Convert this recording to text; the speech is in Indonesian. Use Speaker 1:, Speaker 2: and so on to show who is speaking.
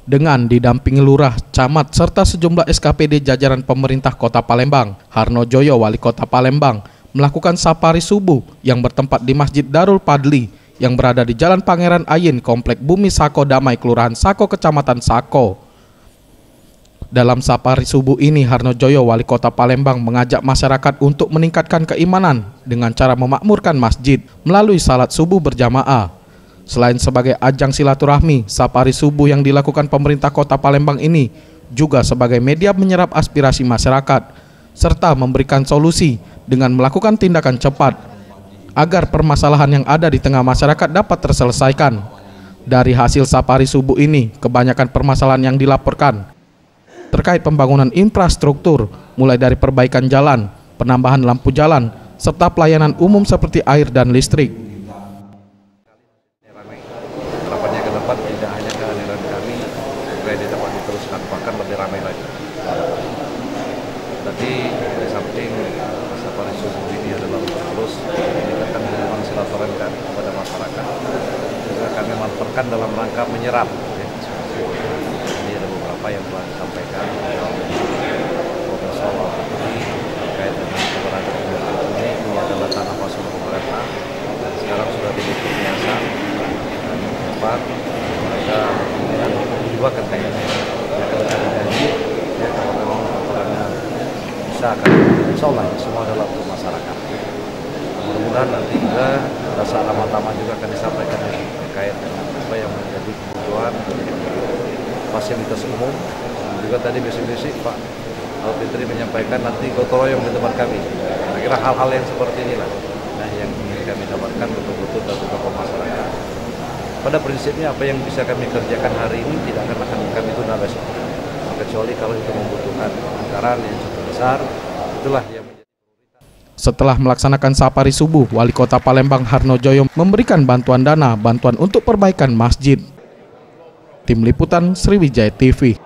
Speaker 1: dengan didampingi lurah, camat, serta sejumlah SKPD jajaran pemerintah Kota Palembang. Harno Joyo, Wali Kota Palembang, melakukan safari subuh yang bertempat di Masjid Darul Padli yang berada di Jalan Pangeran Ayin, Komplek Bumi Sako Damai, Kelurahan Sako, Kecamatan Sako. Dalam safari subuh ini, Harno Joyo, Wali Kota Palembang, mengajak masyarakat untuk meningkatkan keimanan dengan cara memakmurkan masjid melalui salat subuh berjamaah. Selain sebagai ajang silaturahmi, safari subuh yang dilakukan pemerintah Kota Palembang ini juga sebagai media menyerap aspirasi masyarakat, serta memberikan solusi dengan melakukan tindakan cepat agar permasalahan yang ada di tengah masyarakat dapat terselesaikan. Dari hasil safari subuh ini, kebanyakan permasalahan yang dilaporkan terkait pembangunan infrastruktur, mulai dari perbaikan jalan, penambahan lampu jalan, serta pelayanan umum seperti air dan listrik.
Speaker 2: Harapannya ke depan tidak hanya kehadiran kami supaya di tempat diteruskan, bahkan lebih ramai lagi. Tadi di samping safari subuh ini adalah terus meningkatkan hubungan silaturahmi kepada masyarakat, juga kami manfaatkan dalam rangka menyerap. Ini ada beberapa yang telah disampaikan Profesor Wakili terkait dengan keberadaan ini adalah tanah pasung pemerintah. Sekarang sudah dimiliki yayasan dan tempat mereka juga katanya akan digaji ya, kalau memang laporannya bisa akan insya semua adalah untuk masyarakat. Mudah-mudahan nanti juga rasa alamat-alamat juga akan disampaikan terkait dengan apa yang menjadi kebutuhan fasilitas umum. Juga tadi besok-besok Pak Alfitri menyampaikan nanti gotong royong di tempat kami. Kira-kira hal-hal yang seperti inilah yang ingin kami dapatkan betul-betul dari tokoh masyarakat. Pada prinsipnya apa yang bisa kami kerjakan hari ini tidak akan kami tunda besok, kecuali kalau itu membutuhkan anggaran yang cukup besar, itulah yang menjadi prioritas.
Speaker 1: Setelah melaksanakan safari subuh, Wali Kota Palembang Harno Joyo memberikan bantuan dana, bantuan untuk perbaikan masjid. Tim Liputan Sriwijaya TV.